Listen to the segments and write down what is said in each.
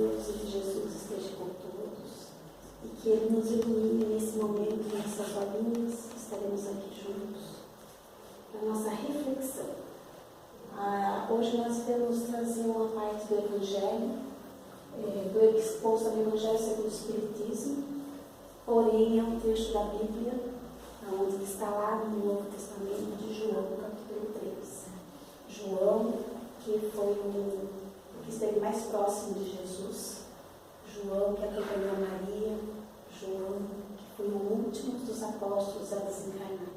Deus e de Jesus esteja com todos e que Ele nos ilumine nesse momento, nessas horinhas que estaremos aqui juntos, para nossa reflexão. Hoje nós vamos trazer uma parte do Evangelho, do exposto do Evangelho segundo o Espiritismo, porém é um trecho da Bíblia, onde está lá no Novo Testamento de João, capítulo 3. João, que foi o que esteve mais próximo de Jesus, João que acompanhou Maria, João que foi o último dos apóstolos a desencarnar.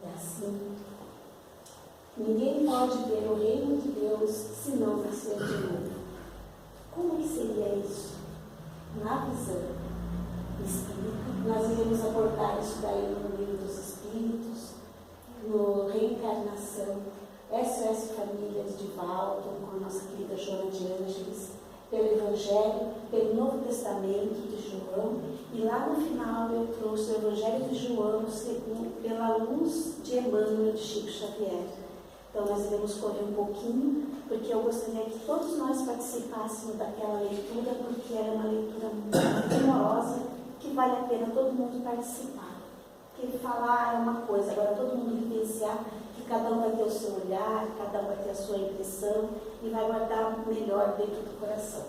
E assim, ninguém pode ver o reino de Deus se não nascer de novo. Como que seria isso? Na visão espírita, nós iremos abordar isso daí no livro dos Espíritos, no Reencarnação, SOS Famílias de Walton, com a nossa querida Joana de Ângeles, pelo Evangelho, pelo Novo Testamento de João, e lá no final eu trouxe o Evangelho de João pela luz de Emmanuel de Chico Xavier. Então nós iremos correr um pouquinho, porque eu gostaria que todos nós participássemos daquela leitura, porque ela é uma leitura muito primorosa, que vale a pena todo mundo participar. Porque falar é uma coisa, agora todo mundo vivenciar, que cada um vai ter o seu olhar, cada um vai ter a sua impressão e vai guardar melhor dentro do coração.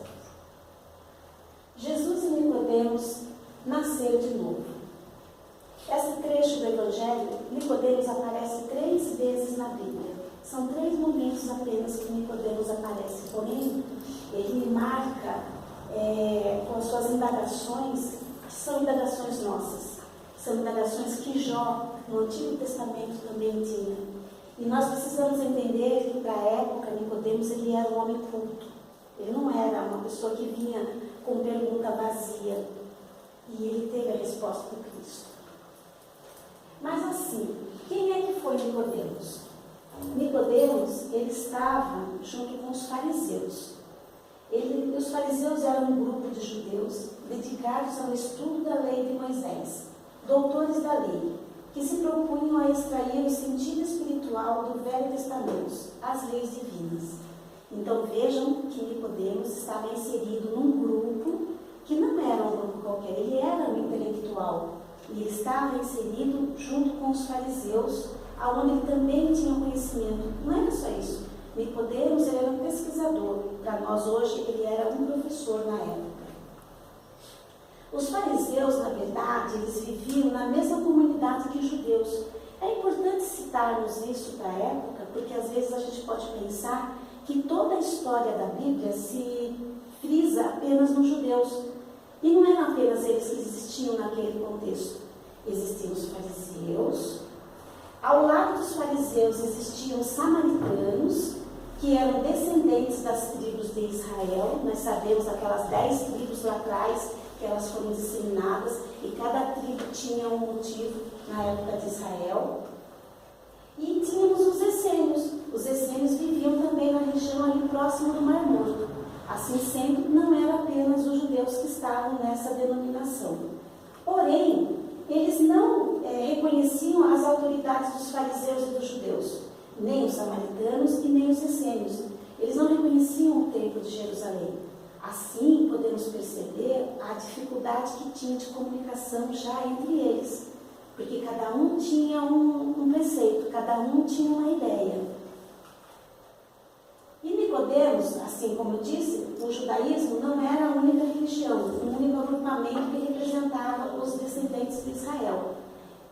Jesus e Nicodemos nasceram de novo. Esse trecho do Evangelho, Nicodemos aparece 3 vezes na Bíblia. São 3 momentos apenas que Nicodemos aparece, porém, ele marca com as suas indagações, que são indagações nossas. São indagações que Jó, no Antigo Testamento, também tinha. E nós precisamos entender que, para a época, Nicodemos ele era um homem culto. Ele não era uma pessoa que vinha com pergunta vazia. E ele teve a resposta do Cristo. Mas assim, quem é que foi Nicodemos? Nicodemos, ele estava junto com os fariseus. Os fariseus eram um grupo de judeus dedicados ao estudo da lei de Moisés, doutores da lei, que se propunham a extrair o sentido espiritual do Velho Testamento, as leis divinas. Então vejam que Nicodemos estava inserido num grupo que não era um grupo qualquer, ele era um intelectual, e ele estava inserido junto com os fariseus, aonde ele também tinha conhecimento. Não era só isso. Nicodemos ele era um pesquisador. Para nós hoje, ele era um professor na época. Os fariseus, na verdade, eles viviam na mesma comunidade que os judeus. É importante citarmos isso para a época, porque às vezes a gente pode pensar que toda a história da Bíblia se frisa apenas nos judeus. E não eram apenas eles que existiam naquele contexto. Existiam os fariseus. Ao lado dos fariseus existiam os samaritanos, que eram descendentes das tribos de Israel. Nós sabemos aquelas 10 tribos lá atrás, que elas foram disseminadas, e cada tribo tinha um motivo na época de Israel. E tínhamos os essênios. Os essênios viviam também na região ali próximo do Mar Morto. Assim sendo, não eram apenas os judeus que estavam nessa denominação. Porém, eles não reconheciam as autoridades dos fariseus e dos judeus, nem os samaritanos e nem os essênios. Eles não reconheciam o templo de Jerusalém. Assim, podemos perceber a dificuldade que tinha de comunicação já entre eles, porque cada um tinha um preceito, cada um tinha uma ideia. E Nicodemos, assim como eu disse, o judaísmo não era a única religião, o único agrupamento que representava os descendentes de Israel.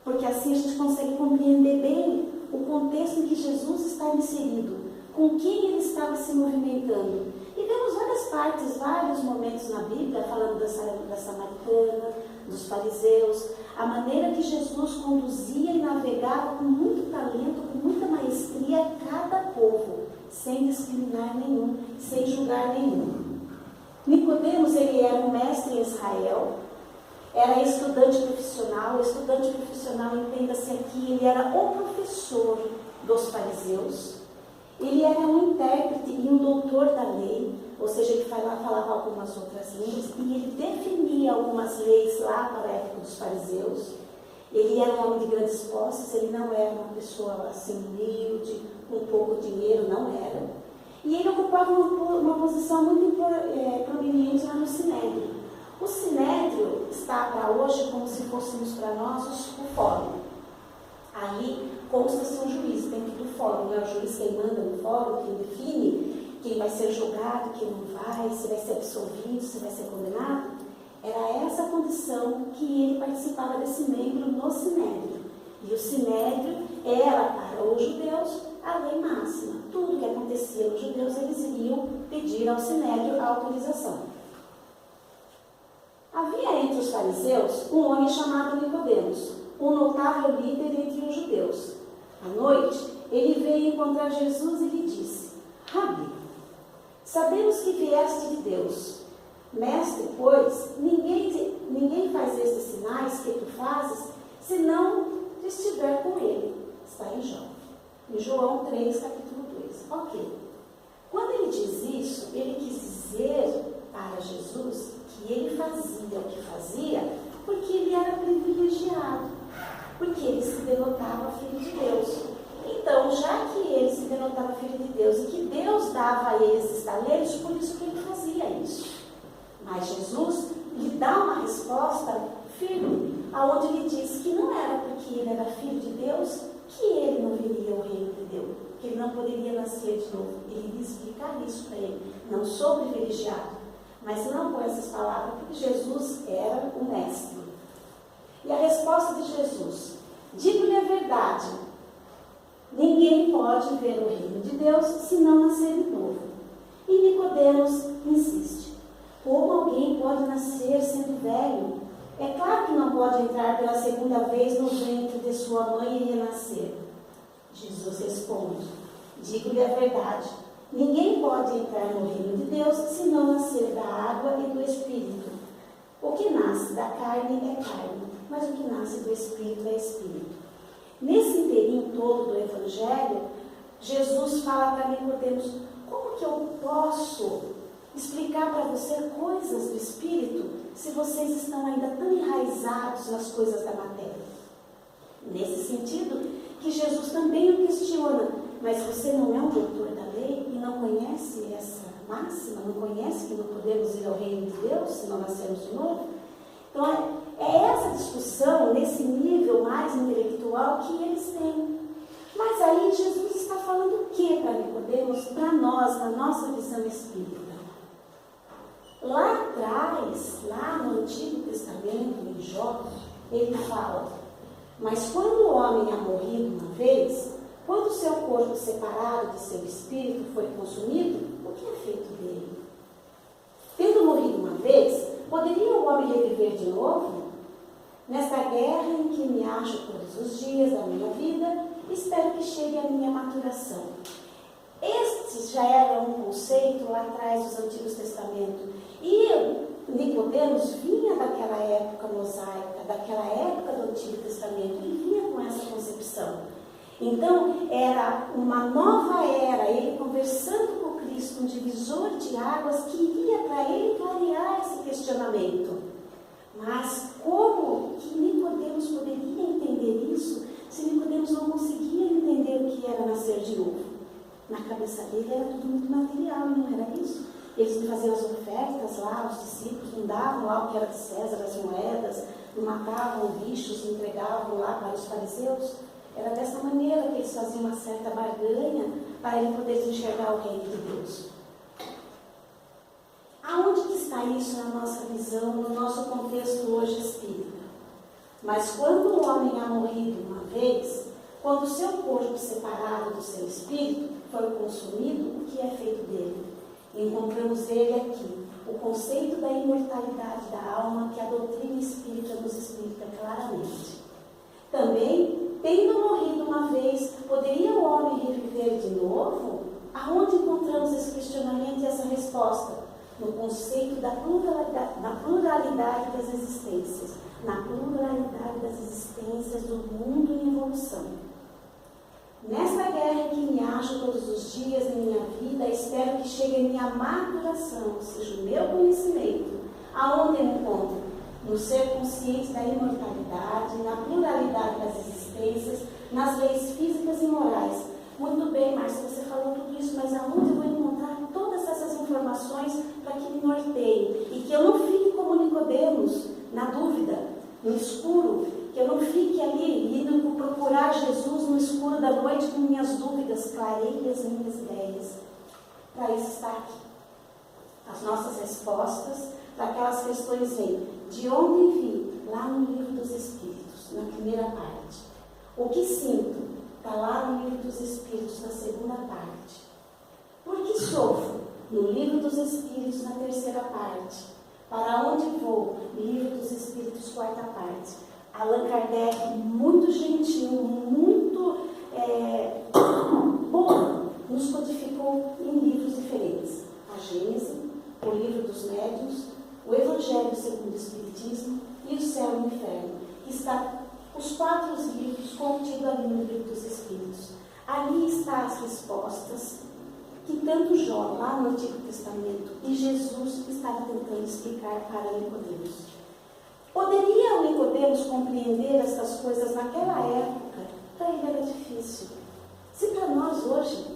Porque assim a gente consegue compreender bem o contexto em que Jesus estava inserido, com quem ele estava se movimentando. E vemos várias partes, vários momentos na Bíblia, falando da samaritana, dos fariseus, a maneira que Jesus conduzia e navegava com muito talento, com muita maestria cada povo, sem discriminar nenhum, sem julgar nenhum. Nicodemos, ele era um mestre em Israel, era estudante profissional, entenda-se aqui, ele era o professor dos fariseus, ele era um intérprete e um doutor da lei, ou seja, ele falava algumas outras línguas, e ele definia algumas leis lá para a época dos fariseus. Ele era um homem de grandes posses, ele não era uma pessoa assim humilde, com pouco dinheiro, não era. E ele ocupava uma uma posição muito prominente lá no Sinédrio. O Sinédrio está para hoje como se fôssemos para nós o fórum. Ali consta-se um juiz dentro do fórum, é o juiz quem manda no fórum, quem define quem vai ser julgado, quem não vai, se vai ser absolvido, se vai ser condenado. Era essa a condição que ele participava desse membro no Sinédrio. E o Sinédrio era para os judeus a lei máxima. Tudo que acontecia nos judeus, eles iriam pedir ao Sinédrio a autorização. Havia entre os fariseus um homem chamado Nicodemos, um notável líder entre os judeus. À noite, ele veio encontrar Jesus e lhe disse: Rabi, sabemos que vieste de Deus. Mestre, pois, ninguém faz estes sinais que tu fazes, se não estiver com ele. Está em João. Em João 3, capítulo 2. Ok. Quando ele diz isso, ele quis dizer para Jesus que ele fazia o que fazia porque ele era privilegiado, porque ele se denotava filho de Deus. Então, já que ele se denotava filho de Deus e que Deus dava a ele esses talentos, por isso que ele fazia isso. Mas Jesus lhe dá uma resposta firme, aonde ele diz que não era porque ele era filho de Deus que ele não viria ao reino de Deus, que ele não poderia nascer de novo. Ele ia explicar isso para ele. Não sou privilegiado, mas não com essas palavras, porque Jesus era o mestre. E a resposta de Jesus: digo-lhe a verdade, ninguém pode ver o reino de Deus se não nascer de novo. E Nicodemos insiste: como alguém pode nascer sendo velho? É claro que não pode entrar pela segunda vez no ventre de sua mãe e renascer. Jesus responde: digo-lhe a verdade, ninguém pode entrar no reino de Deus se não nascer da água e do Espírito. O que nasce da carne é carne, mas o que nasce do Espírito é Espírito. Nesse inteirinho todo do Evangelho, Jesus fala para Nicodemos: como que eu posso explicar para você coisas do Espírito se vocês estão ainda tão enraizados nas coisas da matéria? Nesse sentido, que Jesus também o questiona: mas você não é um doutor da lei e não conhece essa máxima? Não conhece que não podemos ir ao reino de Deus se não nascermos de novo? Então, é essa discussão, nesse nível mais intelectual, que eles têm. Mas aí Jesus está falando o que para Nicodemos, para nós, na nossa visão espírita? Lá atrás, lá no Antigo Testamento, em Jó, ele fala: mas quando o homem é morrido uma vez, quando o seu corpo separado de seu espírito foi consumido, o que é feito dele? Tendo morrido uma vez, poderia o homem reviver de novo? Nesta guerra em que me acho todos os dias da minha vida, espero que chegue a minha maturação. Este já era um conceito lá atrás dos Antigos Testamentos. E Nicodemos vinha daquela época mosaica, daquela época do Antigo Testamento. Ele vinha com essa concepção. Então, era uma nova era, ele conversando com Cristo, um divisor de águas que iria para ele clarear esse questionamento. Mas como que Nicodemos poderia entender isso se Nicodemos não conseguia entender o que era nascer de novo? Na cabeça dele era tudo muito material, não era isso? Eles faziam as ofertas lá, os discípulos não davam lá o que era de César, as moedas, não matavam bichos, entregavam lá para os fariseus. Era dessa maneira que eles faziam uma certa barganha para ele poder enxergar o reino de Deus. Aonde que está isso na nossa visão, no nosso contexto hoje espírita? Mas quando o homem há morrido uma vez, quando o seu corpo separado do seu espírito foi consumido, o que é feito dele? Encontramos ele aqui, o conceito da imortalidade da alma que a doutrina espírita nos explica claramente. Também, tendo morrido uma vez, poderia o homem reviver de novo? Aonde encontramos esse questionamento e essa resposta? No conceito da pluralidade das existências, na pluralidade das existências do mundo em evolução. Nesta guerra em que me acho todos os dias em minha vida, espero que chegue a minha maturação, ou seja, o meu conhecimento. Aonde eu encontro? No ser consciente da imortalidade, na pluralidade das existências, nas leis físicas e morais. Muito bem, Márcia, você falou tudo isso, mas aonde eu vou encontrar todas essas informações na dúvida, no escuro, que eu não fique ali indo procurar Jesus no escuro da noite com minhas dúvidas, clareie as minhas ideias. Para isso está aqui. As nossas respostas para aquelas questões vêm. De onde vim? Lá no Livro dos Espíritos, na primeira parte. O que sinto? Está lá no Livro dos Espíritos, na segunda parte. Por que sofro? No Livro dos Espíritos, na terceira parte. Para onde vou? Livro dos Espíritos, quarta parte. Allan Kardec, muito gentil, muito bom, nos codificou em livros diferentes. A Gênese, o Livro dos Médiuns, o Evangelho segundo o Espiritismo e o Céu e o Inferno, que está os 4 livros contidos ali no Livro dos Espíritos. Ali estão as respostas que tanto Jó, lá no Antigo Testamento, e Jesus estava tentando explicar para Nicodemos. Poderia o Nicodemos compreender essas coisas naquela época? Para ele era difícil. Se para nós hoje,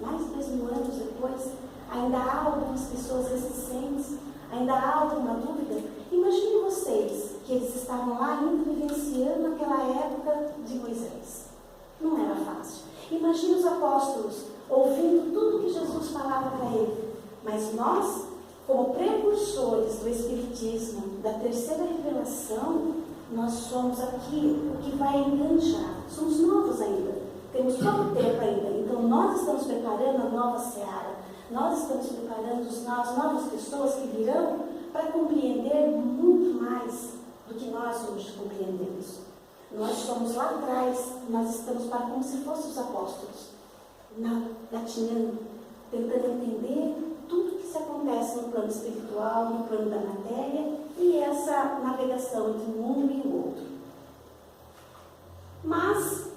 mais de 2000 anos depois, ainda há algumas pessoas resistentes, ainda há alguma dúvida, imagine vocês que eles estavam lá ainda vivenciando aquela época de Moisés. Não era fácil. Imagine os apóstolos ouvindo tudo que Jesus falava para ele. Mas nós, como precursores do Espiritismo, da terceira revelação, nós somos aqui o que vai enganjar. Somos novos ainda. Temos pouco tempo ainda. Então nós estamos preparando a nova seara. Nós estamos preparando as novas pessoas que virão para compreender muito mais do que nós hoje compreendemos. Nós somos lá atrás, nós estamos para como se fossem os apóstolos, gatinhando, tentando entender tudo que se acontece no plano espiritual, no plano da matéria e essa navegação entre um mundo e o outro. Mas,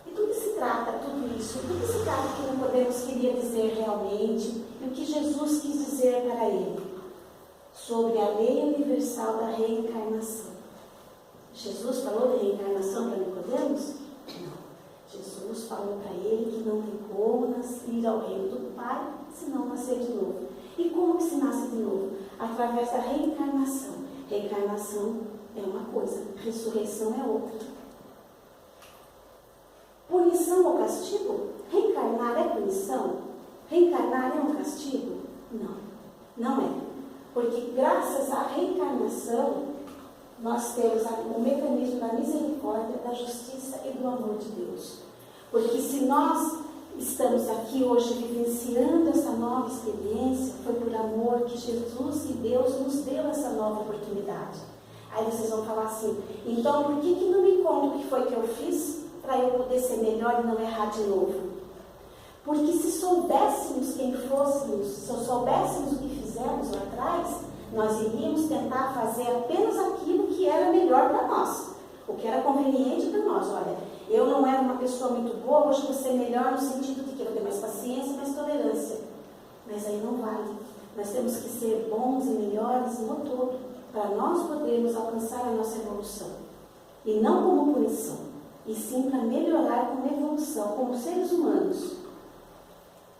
e do que se trata tudo isso? Do que se trata que Nicodemos queria dizer realmente e o que Jesus quis dizer para ele? Sobre a lei universal da reencarnação. Jesus falou de reencarnação para Nicodemos? Não. Jesus falou para ele que não tem como ir ao reino do Pai se não nascer de novo. E como que se nasce de novo? Através da reencarnação. Reencarnação é uma coisa, ressurreição é outra. Punição ou castigo? Reencarnar é punição? Reencarnar é um castigo? Não, não é. Porque graças à reencarnação, nós temos o mecanismo da misericórdia, da justiça e do amor de Deus. Porque se nós estamos aqui hoje vivenciando essa nova experiência, foi por amor que Jesus e Deus nos deu essa nova oportunidade. Aí vocês vão falar assim, então por que não me conta o que foi que eu fiz para eu poder ser melhor e não errar de novo? Porque se soubéssemos quem fôssemos, se soubéssemos o que fizemos lá atrás, nós iríamos tentar fazer apenas aquilo que era melhor para nós, o que era conveniente para nós. Olha, eu não era uma pessoa muito boa, hoje vou ser melhor no sentido de que eu vou ter mais paciência e mais tolerância. Mas aí não vale. Nós temos que ser bons e melhores no todo, para nós podermos alcançar a nossa evolução. E não como punição, e sim para melhorar como evolução, como seres humanos.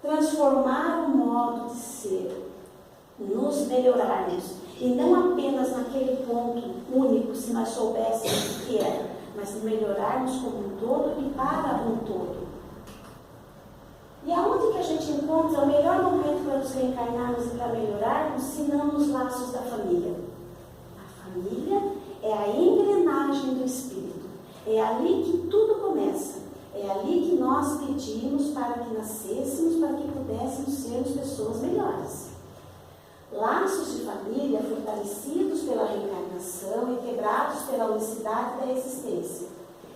Transformar o modo de ser, nos melhorarmos, e não apenas naquele ponto único, se nós soubéssemos o que era, mas melhorarmos como um todo e para um todo. E aonde que a gente encontra o melhor momento para nos reencarnarmos e para melhorarmos, se não nos laços da família? A família é a engrenagem do espírito, é ali que tudo começa. É ali que nós pedimos para que nascêssemos, para que pudéssemos sermos pessoas melhores. Laços de família fortalecidos pela reencarnação e quebrados pela unicidade da existência.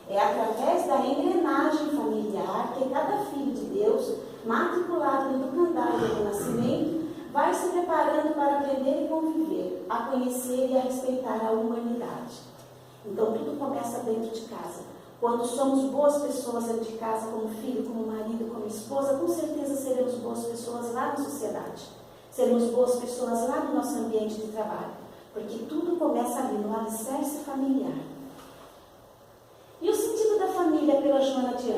É através da engrenagem familiar que cada filho de Deus, matriculado no calendário do nascimento, vai se preparando para aprender e conviver, a conhecer e a respeitar a humanidade. Então tudo começa dentro de casa. Quando somos boas pessoas dentro de casa, como filho, como marido, como esposa, com certeza seremos boas pessoas lá na sociedade. Seremos boas pessoas lá no nosso ambiente de trabalho. Porque tudo começa ali, no alicerce familiar. E o sentido da família pela Joana de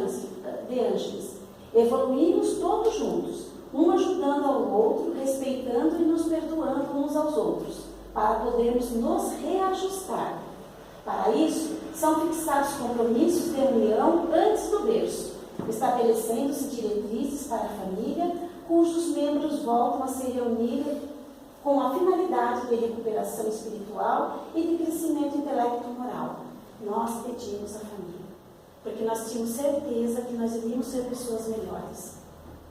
Ângeles? Evoluímos todos juntos, um ajudando ao outro, respeitando e nos perdoando uns aos outros. para podermos nos reajustar. Para isso, são fixados compromissos de união antes do berço, estabelecendo-se diretrizes para a família, cujos membros voltam a se reunir com a finalidade de recuperação espiritual e de crescimento intelecto-moral. Nós pedimos à família, porque nós tínhamos certeza que nós iríamos ser pessoas melhores.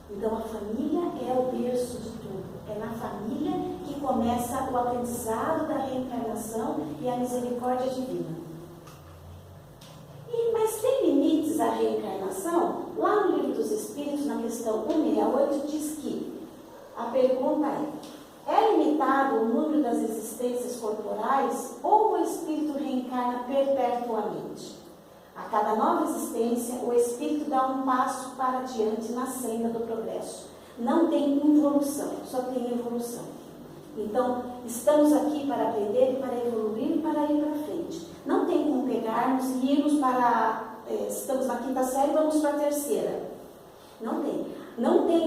Então, a família é o berço de tudo. É na família que começa o aprendizado da reencarnação e a misericórdia divina. Mas tem limites à reencarnação? Lá no Livro dos Espíritos, na questão 168, diz que a pergunta é limitado o número das existências corporais ou o espírito reencarna perpetuamente? A cada nova existência, o espírito dá um passo para diante na senda do progresso. Não tem involução, só tem evolução. Então, estamos aqui para aprender, para evoluir e para ir para frente. Não tem como pegarmos e irmos para... estamos na 5ª série e vamos para a 3ª. Não tem.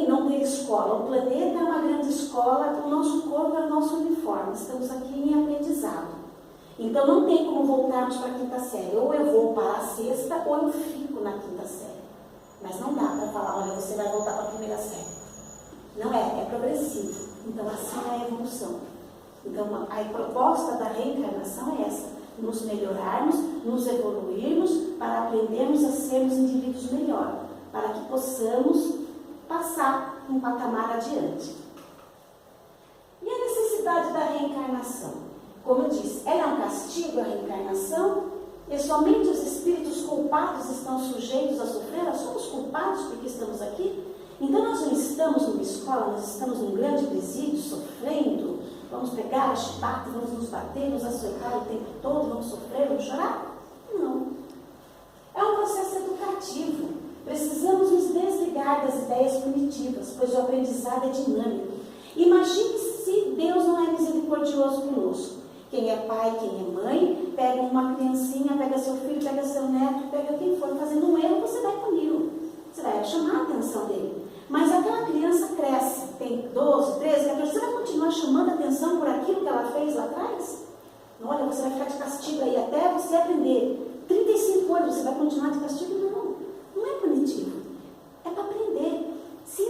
Não tem escola. O planeta é uma grande escola, o nosso corpo é o nosso uniforme. Estamos aqui em aprendizado. Então, não tem como voltarmos para a 5ª série. Ou eu vou para a 6ª ou eu fico na 5ª série. Mas não dá para falar, olha, você vai voltar para a 1ª série. Não é progressivo. Então, assim é a evolução. Então, a proposta da reencarnação é essa: nos melhorarmos, nos evoluirmos, para aprendermos a sermos indivíduos melhor, para que possamos passar um patamar adiante. E a necessidade da reencarnação? Como eu disse, ela é um castigo, a reencarnação? E somente os espíritos culpados estão sujeitos a sofrer? Nós somos culpados porque estamos aqui? Então nós não estamos numa escola, nós estamos num grande presídio, sofrendo, vamos pegar a chibata, vamos nos bater, nos açoitar o tempo todo, vamos sofrer, vamos chorar? Não. É um processo educativo. Precisamos nos desligar das ideias primitivas, pois o aprendizado é dinâmico. Imagine se Deus não é misericordioso conosco. Quem é pai, quem é mãe, pega uma criancinha, pega seu filho, pega seu neto, pega quem for fazendo um erro, você vai puni-lo. Você vai chamar a atenção dele. Mas aquela criança cresce, tem 12, 13, 14, você vai continuar chamando a atenção por aquilo que ela fez lá atrás? Olha, você vai ficar de castigo aí até você aprender. 35 anos, você vai continuar de castigo? Não é punitivo. É para aprender. Se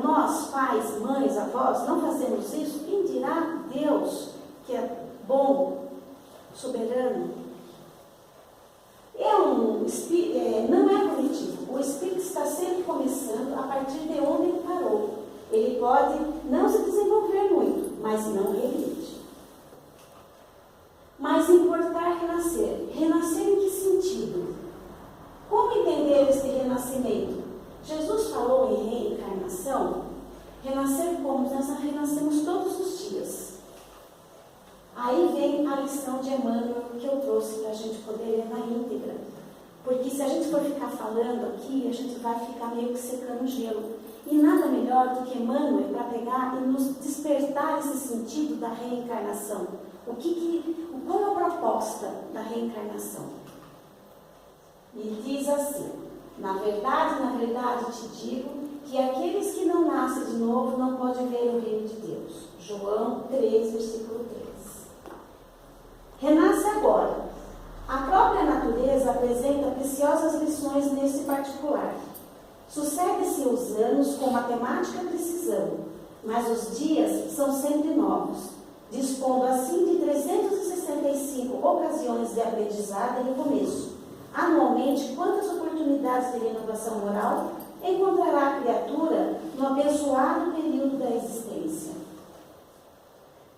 nós, pais, mães, avós, não fazemos isso, quem dirá Deus, que é bom, soberano? Não é punitivo. O espírito está sempre começando a partir de onde ele parou. Ele pode não se desenvolver muito, mas não regride. Mas importar renascer. Renascer em que sentido? Como entender esse renascimento? Jesus falou em reencarnação. Renascer como? Nós renascemos todos os dias. Aí vem a lição de Emmanuel que eu trouxe para a gente poder ler na íntegra. Porque se a gente for ficar falando aqui, a gente vai ficar meio que secando o gelo. E nada melhor do que Emmanuel para pegar e nos despertar esse sentido da reencarnação. Qual é a proposta da reencarnação? E diz assim: na verdade te digo que aqueles que não nascem de novo não podem ver o reino de Deus. João 3, versículo 3. Renasce agora. A própria natureza apresenta preciosas lições nesse particular. Sucedem-se os anos com matemática precisão, mas os dias são sempre novos, dispondo assim de 365 ocasiões de aprendizado e recomeço. Anualmente, quantas oportunidades de renovação moral encontrará a criatura no abençoado período da existência?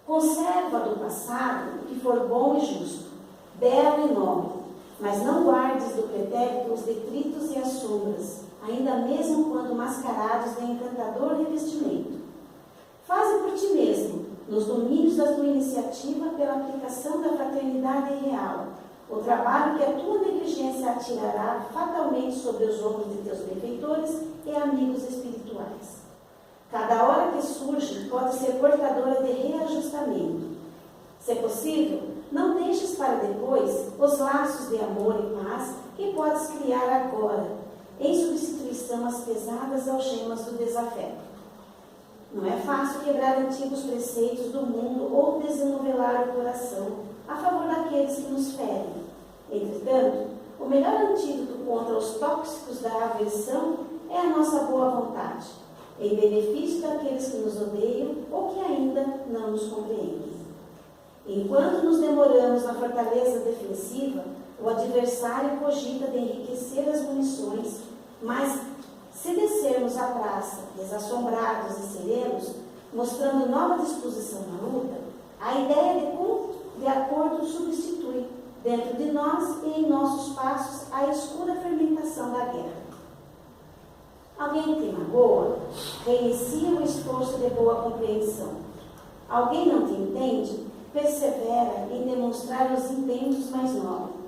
Conserva do passado o que for bom e justo, belo e nobre, mas não guardes do pretérito os detritos e as sombras, ainda mesmo quando mascarados de encantador revestimento. Faze por ti mesmo, nos domínios da tua iniciativa, pela aplicação da fraternidade real, o trabalho que a tua negligência atirará fatalmente sobre os ombros de teus benfeitores e amigos espirituais. Cada hora que surge pode ser portadora de reajustamento. Se possível, não deixes para depois os laços de amor e paz que podes criar agora, em substituição às pesadas algemas do desafeto. Não é fácil quebrar antigos preceitos do mundo ou desenovelar o coração a favor daqueles que nos ferem. Entretanto, o melhor antídoto contra os tóxicos da aversão é a nossa boa vontade, em benefício daqueles que nos odeiam ou que ainda não nos compreendem. Enquanto nos demoramos na fortaleza defensiva, o adversário cogita de enriquecer as munições, mas se descermos à praça, desassombrados e serenos, mostrando nova disposição na luta, a ideia de acordo substitui, dentro de nós e em nossos passos, a escura fermentação da guerra. Alguém que magoa, reinicia o esforço de boa compreensão. Alguém não te entende, persevera em demonstrar os intentos mais nobres.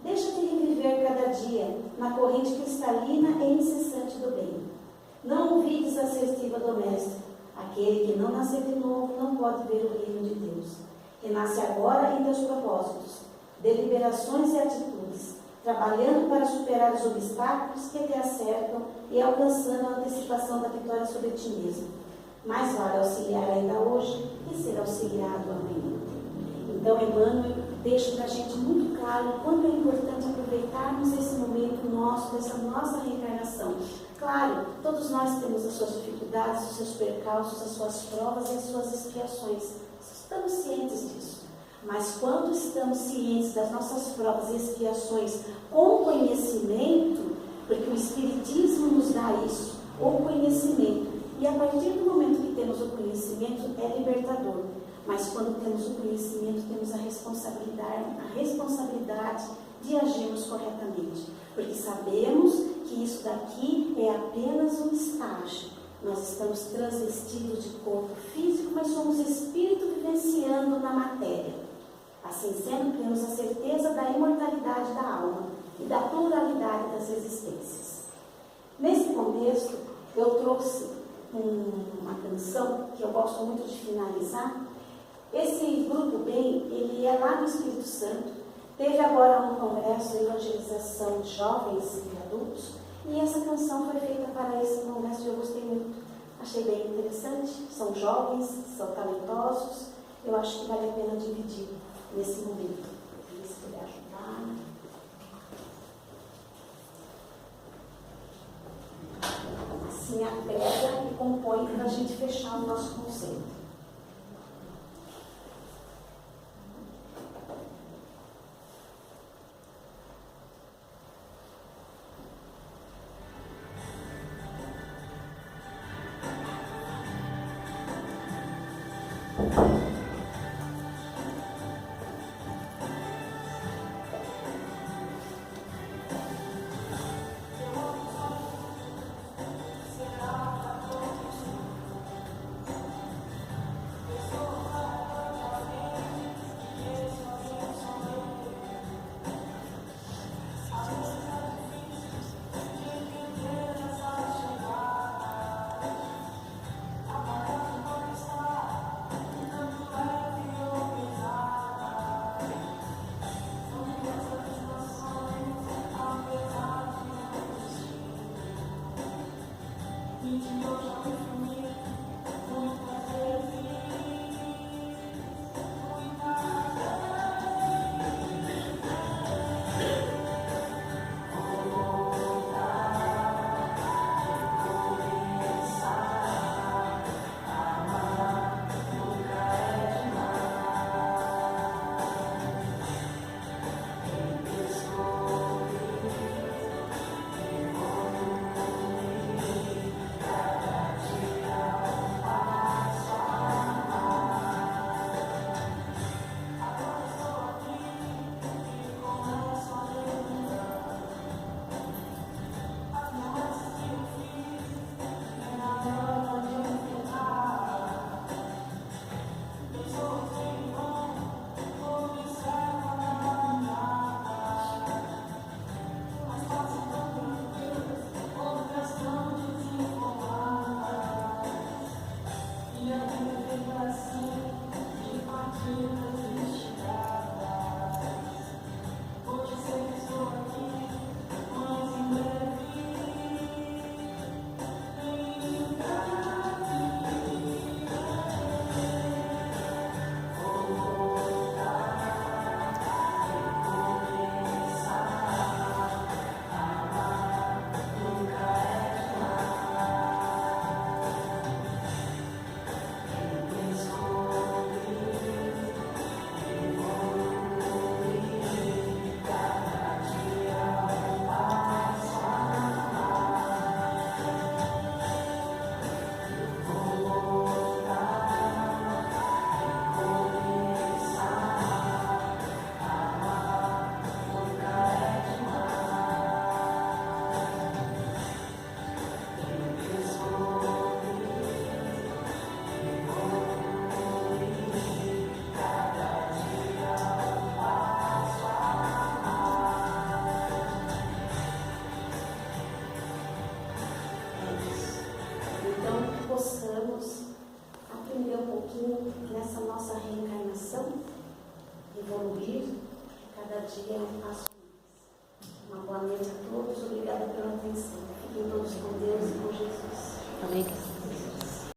Deixa-te reviver cada dia na corrente cristalina e incessante do bem. Não ouvides a assertiva do mestre. Aquele que não nascer de novo não pode ver o reino de Deus. Renasce agora em teus propósitos, deliberações e atitudes, trabalhando para superar os obstáculos que te acertam e alcançando a antecipação da vitória sobre ti mesmo. Mais vale auxiliar ainda hoje que ser auxiliado amanhã. Então, Emmanuel deixa para a gente muito claro o quanto é importante aproveitarmos esse momento nosso, dessa nossa reencarnação. Claro, todos nós temos as suas dificuldades, os seus percalços, as suas provas e as suas expiações. Estamos cientes disso. Mas quando estamos cientes das nossas provas e expiações com conhecimento, porque o Espiritismo nos dá isso, o conhecimento, e a partir do momento que temos o conhecimento, é libertador. Mas quando temos o conhecimento, temos a responsabilidade de agirmos corretamente. Porque sabemos que isso daqui é apenas um estágio. Nós estamos transvestidos de corpo físico, mas somos espírito vivenciando na matéria. Assim sendo, temos a certeza da imortalidade da alma e da pluralidade das existências. Nesse contexto, eu trouxe uma canção que eu gosto muito de finalizar. Esse grupo BEM, ele é lá no Espírito Santo, teve agora um congresso de evangelização de jovens e adultos, e essa canção foi feita para esse congresso e eu gostei muito, achei bem interessante, são jovens, são talentosos, eu acho que vale a pena dividir nesse momento. Se puder ajudar. Assim a pedra que compõe para a gente fechar o nosso conceito. aprender um pouquinho nessa nossa reencarnação, evoluir, cada dia é um passo mais. Uma boa noite a todos, obrigada pela atenção. Fiquem todos com Deus e com Jesus. Amém.